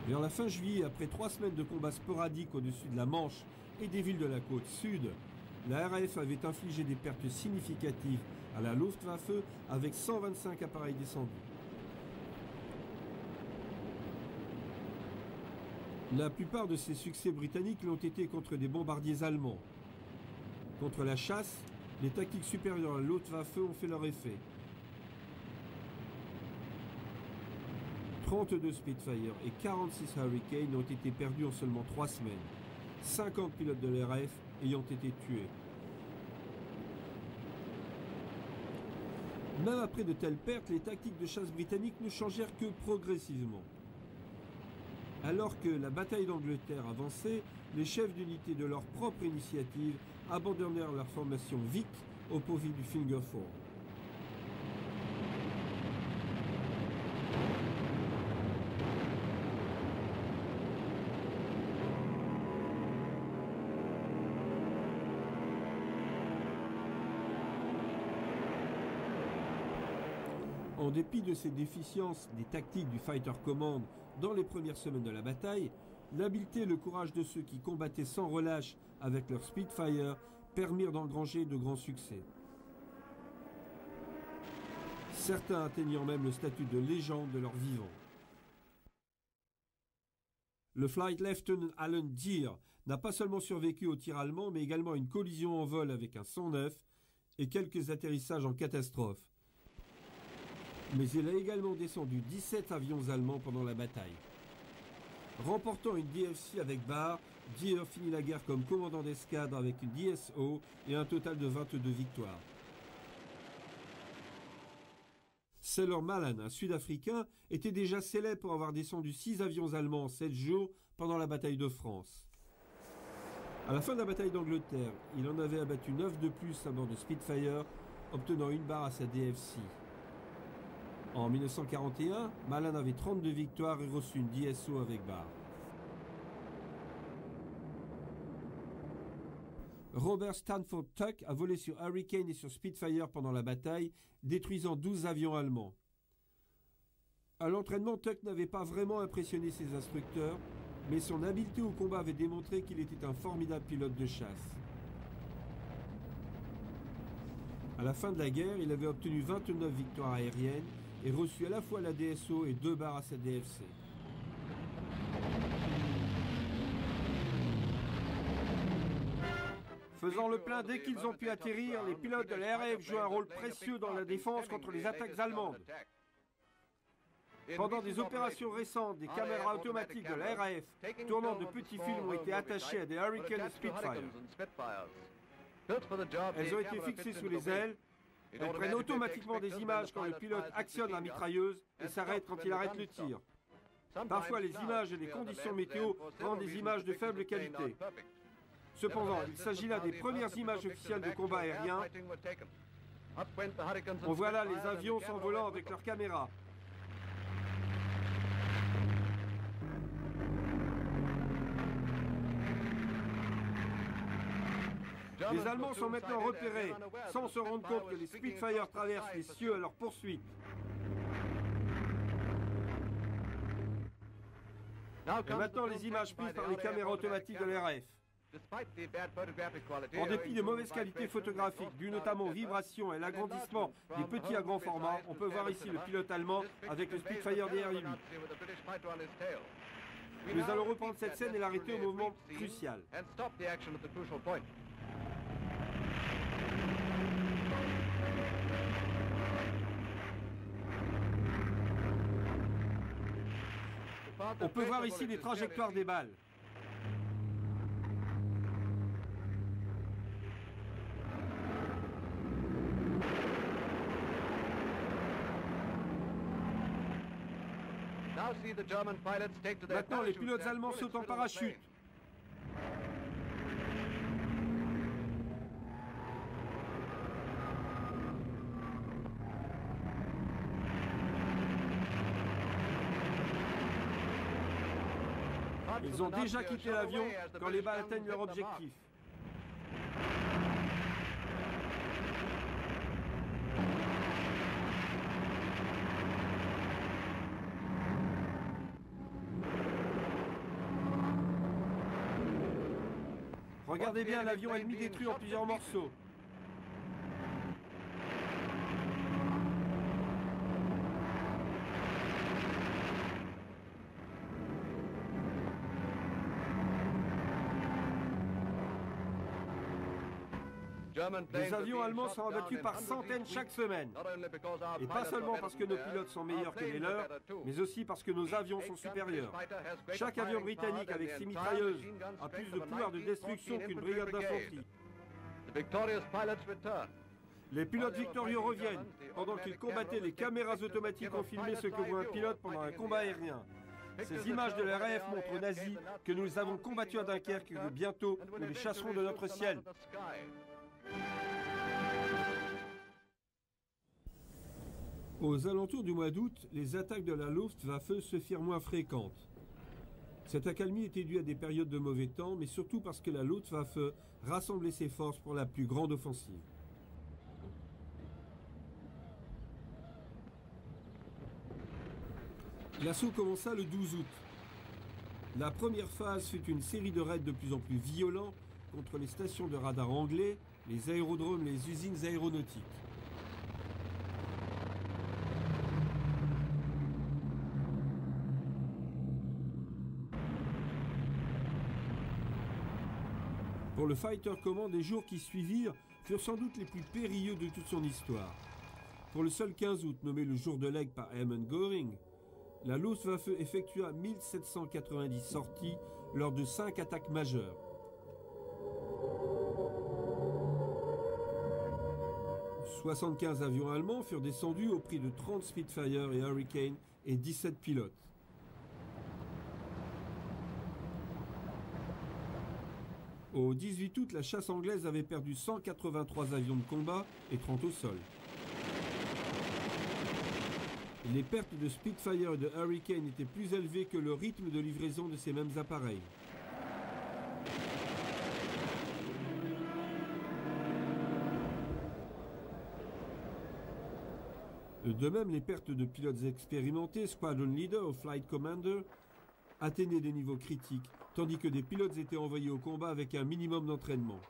Vers la fin juillet, après 3 semaines de combats sporadiques au-dessus de la Manche et des villes de la côte sud, la RAF avait infligé des pertes significatives à la Luftwaffe avec 125 appareils descendus. La plupart de ces succès britanniques l'ont été contre des bombardiers allemands. Contre la chasse, les tactiques supérieures à la Luftwaffe ont fait leur effet. 32 Spitfire et 46 Hurricane ont été perdus en seulement 3 semaines, 50 pilotes de l'RAF ayant été tués. Même après de telles pertes, les tactiques de chasse britanniques ne changèrent que progressivement. Alors que la bataille d'Angleterre avançait, les chefs d'unité de leur propre initiative abandonnèrent leur formation VIC au profit du Finger 4. En dépit de ces déficiences des tactiques du Fighter Command dans les premières semaines de la bataille, l'habileté et le courage de ceux qui combattaient sans relâche avec leur Spitfire permirent d'engranger de grands succès. Certains atteignant même le statut de légende de leur vivant. Le Flight Lieutenant Alan Deere n'a pas seulement survécu aux tirs allemands, mais également à une collision en vol avec un 109 et quelques atterrissages en catastrophe. Mais il a également descendu 17 avions allemands pendant la bataille. Remportant une DFC avec Barr, Deere finit la guerre comme commandant d'escadre avec une DSO et un total de 22 victoires. Sailor Malan, un Sud-Africain, était déjà célèbre pour avoir descendu 6 avions allemands en 7 jours pendant la bataille de France. À la fin de la bataille d'Angleterre, il en avait abattu 9 de plus à bord de Spitfire, obtenant une barre à sa DFC. En 1941, Malan avait 32 victoires et reçu une DSO avec barre. Robert Stanford Tuck a volé sur Hurricane et sur Spitfire pendant la bataille, détruisant 12 avions allemands. À l'entraînement, Tuck n'avait pas vraiment impressionné ses instructeurs, mais son habileté au combat avait démontré qu'il était un formidable pilote de chasse. À la fin de la guerre, il avait obtenu 29 victoires aériennes et reçu à la fois la DSO et 2 barres à sa DFC. Faisant le plein dès qu'ils ont pu atterrir, les pilotes de la RAF jouent un rôle précieux dans la défense contre les attaques allemandes. Pendant des opérations récentes, des caméras automatiques de la RAF tournant de petits films ont été attachés à des Hurricane et Spitfire. Elles ont été fixées sous les ailes. Elles prennent automatiquement des images quand le pilote actionne la mitrailleuse et s'arrête quand il arrête le tir. Parfois, les images et les conditions météo rendent des images de faible qualité. Cependant, il s'agit là des premières images officielles de combat aérien. On voit là les avions s'envolant avec leurs caméras. Les Allemands sont maintenant repérés, sans se rendre compte que les Spitfire traversent les cieux à leur poursuite. Et maintenant, les images prises par les caméras automatiques de l'RAF. En dépit de mauvaises qualités photographiques, dues notamment aux vibrations et l'agrandissement des petits à grands formats, on peut voir ici le pilote allemand avec le Spitfire derrière lui. Nous allons reprendre cette scène et l'arrêter au moment crucial. On peut voir ici les trajectoires des balles. Maintenant, les pilotes allemands sautent en parachute. Ils ont déjà quitté l'avion quand les balles atteignent leur objectif. Regardez bien l'avion ennemi détruit en plusieurs morceaux. Les avions allemands sont abattus par centaines chaque semaine. Et pas seulement parce que nos pilotes sont meilleurs que les leurs, mais aussi parce que nos avions sont supérieurs. Chaque avion britannique avec ses mitrailleuses a plus de pouvoir de destruction qu'une brigade d'infanterie. Les pilotes victorieux reviennent. Pendant qu'ils combattaient, les caméras automatiques ont filmé ce que voit un pilote pendant un combat aérien. Ces images de la RAF montrent aux nazis que nous avons combattu à Dunkerque et que bientôt nous les chasserons de notre ciel. Aux alentours du mois d'août, les attaques de la Luftwaffe se firent moins fréquentes. Cette accalmie était due à des périodes de mauvais temps, mais surtout parce que la Luftwaffe rassemblait ses forces pour la plus grande offensive. L'assaut commença le 12 août. La première phase fut une série de raids de plus en plus violents contre les stations de radar anglais, les aérodromes et les usines aéronautiques. Pour le Fighter Command, les jours qui suivirent furent sans doute les plus périlleux de toute son histoire. Pour le seul 15 août, nommé le jour de l'aigle par Hermann Göring, La Luftwaffe effectua 1790 sorties lors de 5 attaques majeures. « 75 avions allemands furent descendus au prix de 30 Spitfire et Hurricane et 17 pilotes. Au 18 août, la chasse anglaise avait perdu 183 avions de combat et 30 au sol. Les pertes de Spitfire et de Hurricane étaient plus élevées que le rythme de livraison de ces mêmes appareils. De même, les pertes de pilotes expérimentés, Squadron Leader ou Flight Commander, atteignaient des niveaux critiques, tandis que des pilotes étaient envoyés au combat avec un minimum d'entraînement.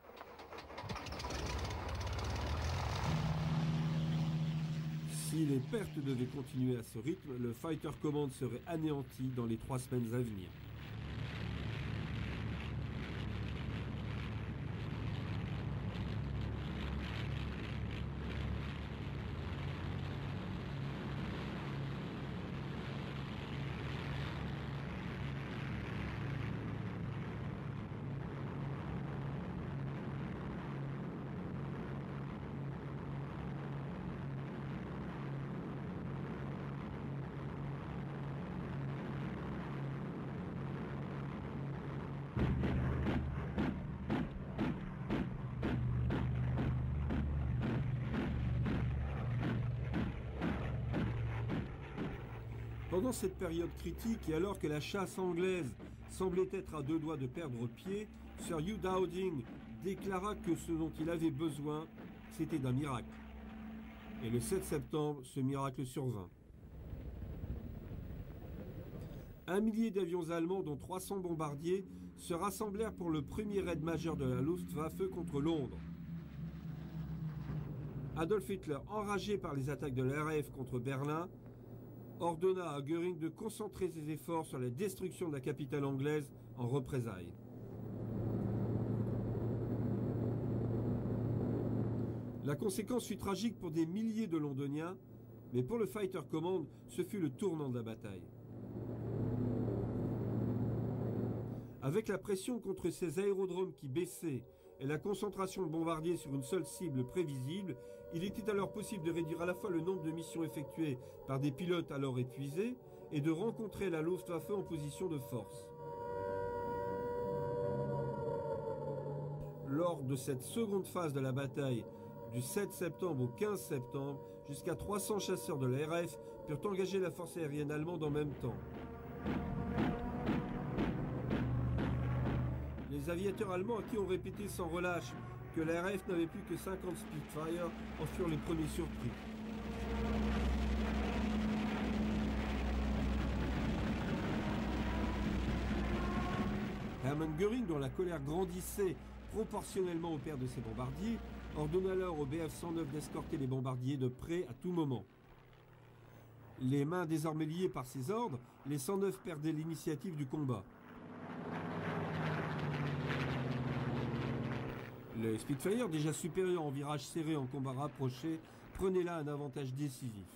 Si les pertes devaient continuer à ce rythme, le Fighter Command serait anéanti dans les 3 semaines à venir. Pendant cette période critique et alors que la chasse anglaise semblait être à 2 doigts de perdre pied, Sir Hugh Dowding déclara que ce dont il avait besoin, c'était d'un miracle. Et le 7 septembre, ce miracle survint. 1 millier d'avions allemands, dont 300 bombardiers, se rassemblèrent pour le premier raid majeur de la Luftwaffe contre Londres. Adolf Hitler, enragé par les attaques de l'RAF contre Berlin, ordonna à Göring de concentrer ses efforts sur la destruction de la capitale anglaise en représailles. La conséquence fut tragique pour des milliers de Londoniens, mais pour le Fighter Command, ce fut le tournant de la bataille. Avec la pression contre ces aérodromes qui baissaient et la concentration de bombardiers sur une seule cible prévisible, il était alors possible de réduire à la fois le nombre de missions effectuées par des pilotes alors épuisés et de rencontrer la Luftwaffe en position de force. Lors de cette seconde phase de la bataille, du 7 septembre au 15 septembre, jusqu'à 300 chasseurs de la RAF purent engager la force aérienne allemande en même temps. Les aviateurs allemands à qui on répétait sans relâche que la RAF n'avait plus que 50 Spitfire en furent les premiers surpris. Hermann Göring, dont la colère grandissait proportionnellement au père de ses bombardiers, ordonna alors au Bf-109 d'escorter les bombardiers de près à tout moment. Les mains désormais liées par ces ordres, les 109 perdaient l'initiative du combat. Les Spitfire, déjà supérieurs en virage serré en combat rapproché, prenaient là un avantage décisif.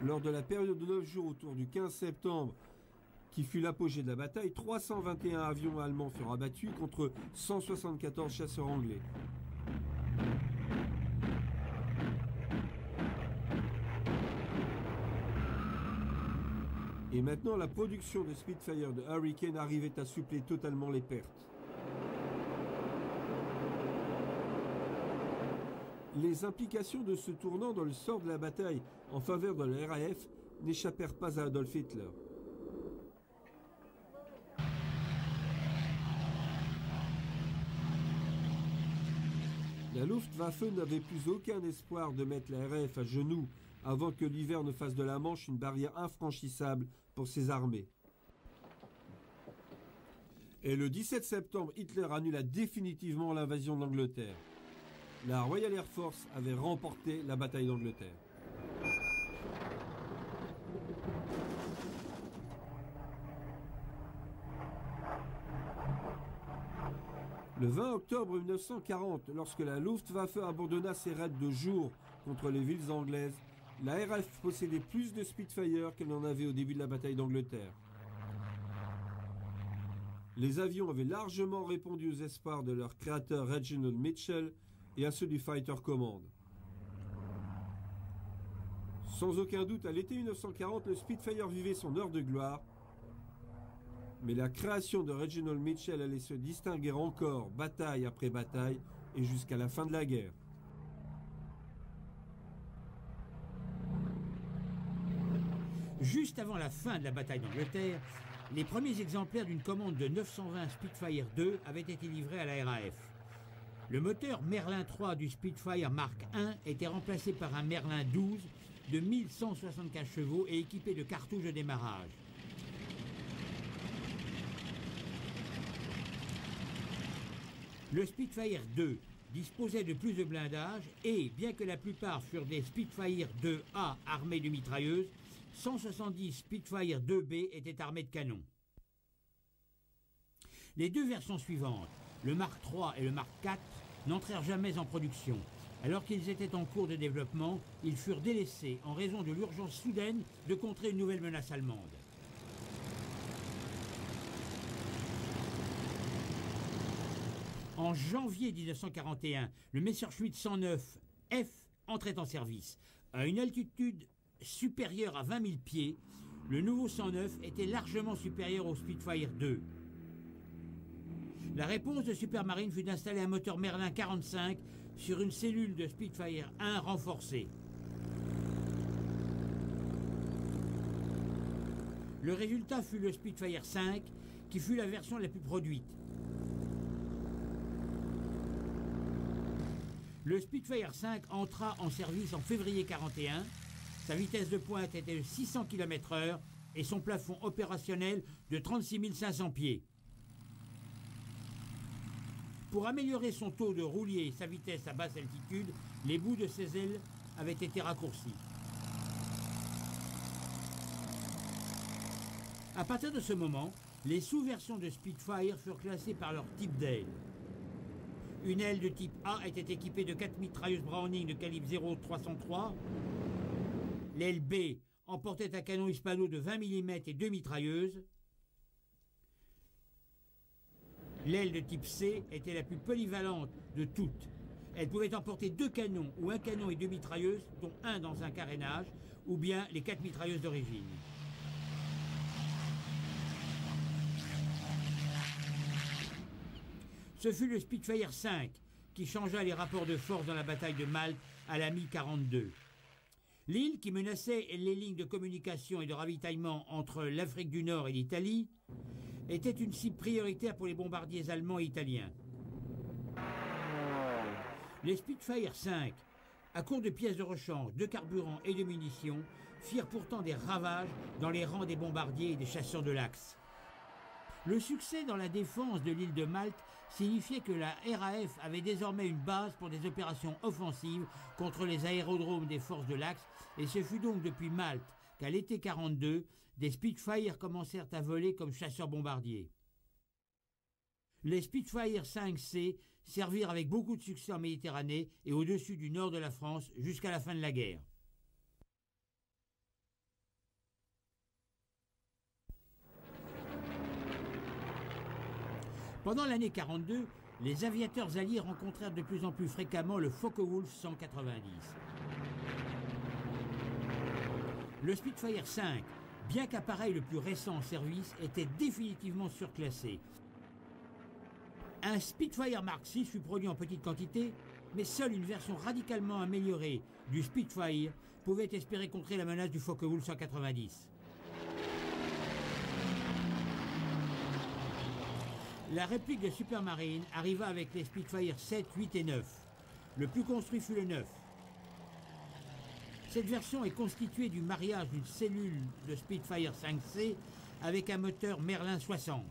Lors de la période de 9 jours autour du 15 septembre, qui fut l'apogée de la bataille, 321 avions allemands furent abattus contre 174 chasseurs anglais. Et maintenant, la production de Spitfire de Hurricane arrivait à suppléer totalement les pertes. Les implications de ce tournant dans le sort de la bataille en faveur de la RAF n'échappèrent pas à Adolf Hitler. La Luftwaffe n'avait plus aucun espoir de mettre la RAF à genoux avant que l'hiver ne fasse de la Manche une barrière infranchissable pour ses armées. Et le 17 septembre, Hitler annula définitivement l'invasion de l'Angleterre. La Royal Air Force avait remporté la bataille d'Angleterre. Le 20 octobre 1940, lorsque la Luftwaffe abandonna ses raids de jour contre les villes anglaises, la RAF possédait plus de Spitfire qu'elle n'en avait au début de la bataille d'Angleterre. Les avions avaient largement répondu aux espoirs de leur créateur Reginald Mitchell et à ceux du Fighter Command. Sans aucun doute, à l'été 1940, le Spitfire vivait son heure de gloire, mais la création de Reginald Mitchell allait se distinguer encore, bataille après bataille, et jusqu'à la fin de la guerre. Juste avant la fin de la bataille d'Angleterre, les premiers exemplaires d'une commande de 920 Spitfire II avaient été livrés à la RAF. Le moteur Merlin III du Spitfire Mark I était remplacé par un Merlin XII de 1175 chevaux et équipé de cartouches de démarrage. Le Spitfire II disposait de plus de blindage et, bien que la plupart furent des Spitfire IIA armés de mitrailleuses, 170 Spitfire IIB étaient armés de canons. Les deux versions suivantes, le Mark III et le Mark IV, n'entrèrent jamais en production. Alors qu'ils étaient en cours de développement, ils furent délaissés en raison de l'urgence soudaine de contrer une nouvelle menace allemande. En janvier 1941, le Messerschmitt 109 F entrait en service. À une altitude supérieure à 20 000 pieds, le nouveau 109 était largement supérieur au Spitfire II. La réponse de Supermarine fut d'installer un moteur Merlin 45 sur une cellule de Spitfire 1 renforcée. Le résultat fut le Spitfire 5, qui fut la version la plus produite. Le Spitfire 5 entra en service en février 1941. Sa vitesse de pointe était de 600 km/h et son plafond opérationnel de 36 500 pieds. Pour améliorer son taux de roulier et sa vitesse à basse altitude, les bouts de ses ailes avaient été raccourcis. À partir de ce moment, les sous-versions de Spitfire furent classées par leur type d'aile. Une aile de type A était équipée de 4 mitrailleuses Browning de calibre 0,303. L'aile B emportait un canon Hispano de 20 mm et 2 mitrailleuses. L'aile de type C était la plus polyvalente de toutes. Elle pouvait emporter 2 canons ou un canon et 2 mitrailleuses, dont un dans un carénage, ou bien les 4 mitrailleuses d'origine. Ce fut le Spitfire 5 qui changea les rapports de force dans la bataille de Malte à la mi-42. L'île, qui menaçait les lignes de communication et de ravitaillement entre l'Afrique du Nord et l'Italie, était une cible prioritaire pour les bombardiers allemands et italiens. Les Spitfire 5, à court de pièces de rechange, de carburant et de munitions, firent pourtant des ravages dans les rangs des bombardiers et des chasseurs de l'Axe. Le succès dans la défense de l'île de Malte signifiait que la RAF avait désormais une base pour des opérations offensives contre les aérodromes des forces de l'Axe, et ce fut donc depuis Malte qu'à l'été 1942, des Spitfire commencèrent à voler comme chasseurs-bombardiers. Les Spitfire 5C servirent avec beaucoup de succès en Méditerranée et au-dessus du nord de la France jusqu'à la fin de la guerre. Pendant l'année 1942, les aviateurs alliés rencontrèrent de plus en plus fréquemment le Focke-Wulf 190. Le Spitfire 5, bien qu'appareil le plus récent en service, était définitivement surclassé. Un Spitfire Mark VI fut produit en petite quantité, mais seule une version radicalement améliorée du Spitfire pouvait espérer contrer la menace du Focke-Wulf 190. La réplique de Supermarine arriva avec les Spitfire 7, 8 et 9. Le plus construit fut le 9. Cette version est constituée du mariage d'une cellule de Spitfire 5C avec un moteur Merlin 60.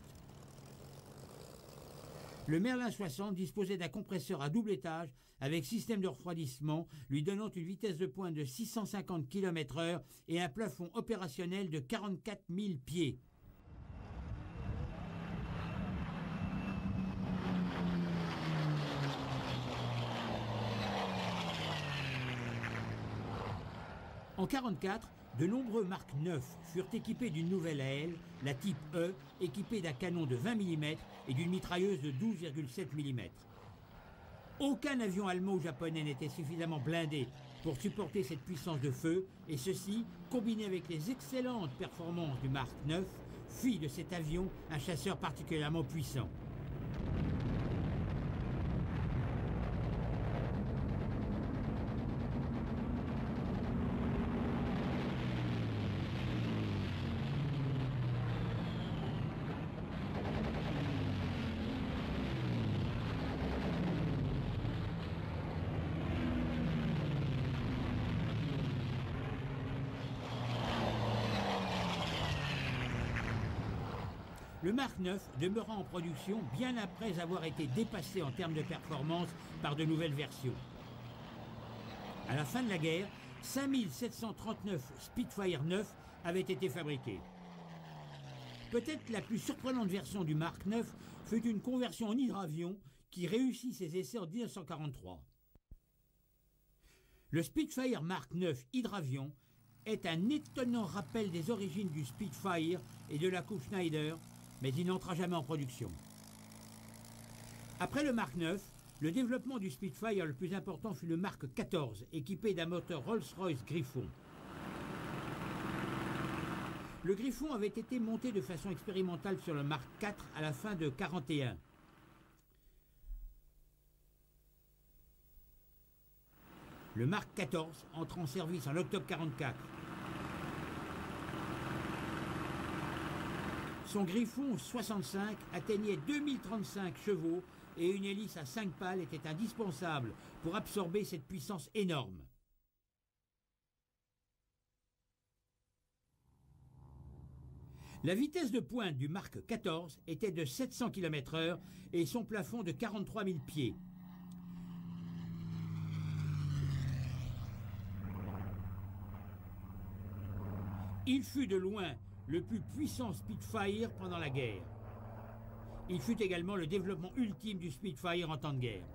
Le Merlin 60 disposait d'un compresseur à double étage avec système de refroidissement lui donnant une vitesse de pointe de 650 km/h et un plafond opérationnel de 44 000 pieds. En 1944, de nombreux Mark IX furent équipés d'une nouvelle aile, la type E, équipée d'un canon de 20 mm et d'une mitrailleuse de 12,7 mm. Aucun avion allemand ou japonais n'était suffisamment blindé pour supporter cette puissance de feu, et ceci, combiné avec les excellentes performances du Mark IX, fit de cet avion un chasseur particulièrement puissant. Le Mark IX demeura en production bien après avoir été dépassé en termes de performance par de nouvelles versions. À la fin de la guerre, 5739 Spitfire 9 avaient été fabriqués. Peut-être la plus surprenante version du Mark IX fut une conversion en hydravion qui réussit ses essais en 1943. Le Spitfire Mark IX hydravion est un étonnant rappel des origines du Spitfire et de la coupe Schneider, mais il n'entra jamais en production. Après le Mark IX, le développement du Spitfire le plus important fut le Mark XIV, équipé d'un moteur Rolls-Royce Griffon. Le Griffon avait été monté de façon expérimentale sur le Mark IV à la fin de 1941. Le Mark XIV entre en service en octobre 1944. Son Griffon 65 atteignait 2035 chevaux et une hélice à 5 pales était indispensable pour absorber cette puissance énorme. La vitesse de pointe du Mark XIV était de 700 km/h et son plafond de 43 000 pieds. Il fut de loin le plus puissant Spitfire pendant la guerre. Il fut également le développement ultime du Spitfire en temps de guerre.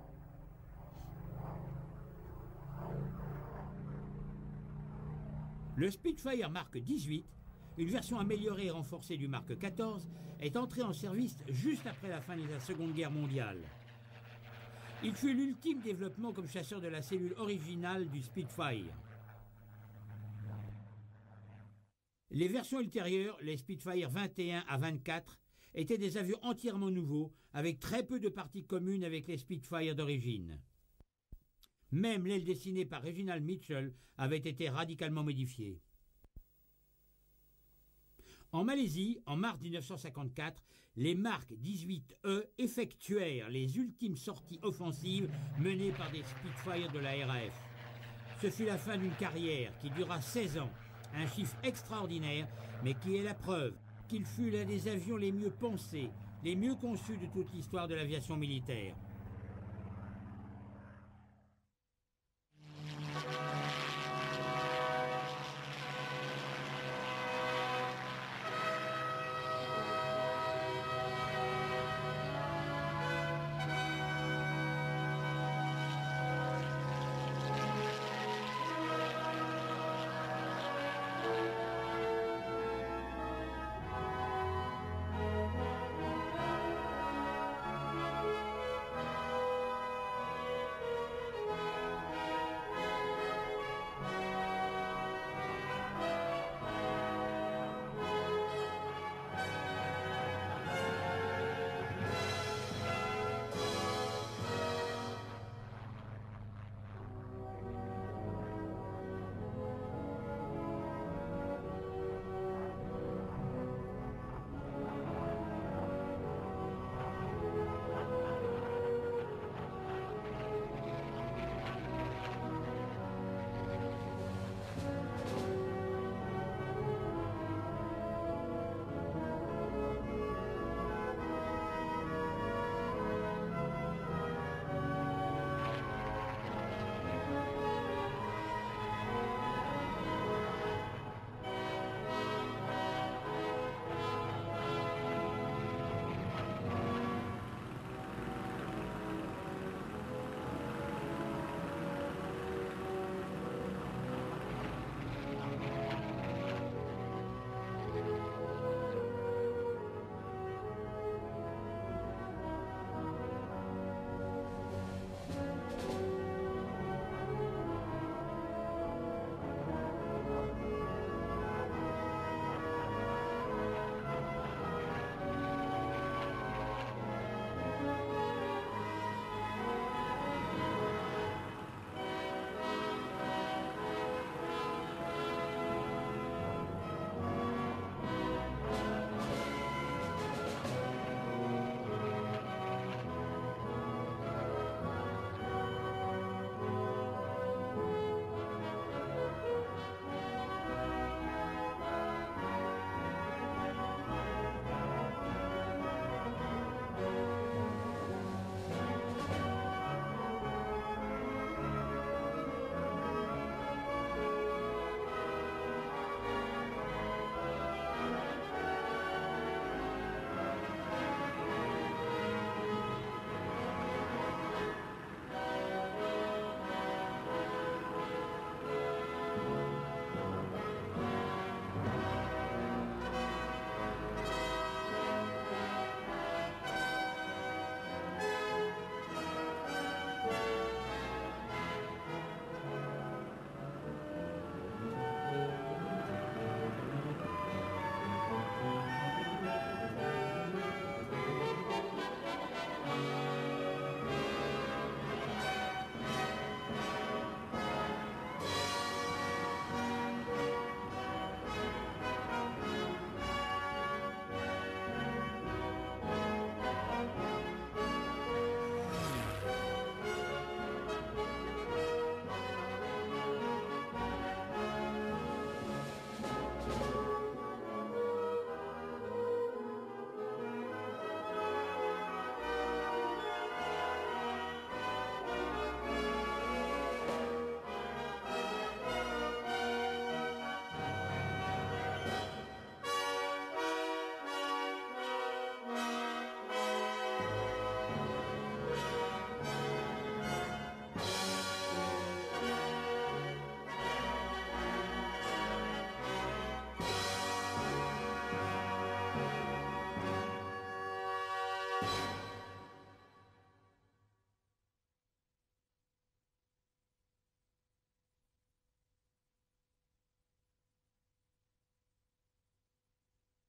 Le Spitfire Mark XVIII, une version améliorée et renforcée du Mark XIV, est entré en service juste après la fin de la Seconde Guerre mondiale. Il fut l'ultime développement comme chasseur de la cellule originale du Spitfire. Les versions ultérieures, les Spitfire 21 à 24, étaient des avions entièrement nouveaux, avec très peu de parties communes avec les Spitfire d'origine. Même l'aile dessinée par Reginald Mitchell avait été radicalement modifiée. En Malaisie, en mars 1954, les Mark 18E effectuèrent les ultimes sorties offensives menées par des Spitfire de la RAF. Ce fut la fin d'une carrière qui dura 16 ans. Un chiffre extraordinaire, mais qui est la preuve qu'il fut l'un des avions les mieux pensés, les mieux conçus de toute l'histoire de l'aviation militaire.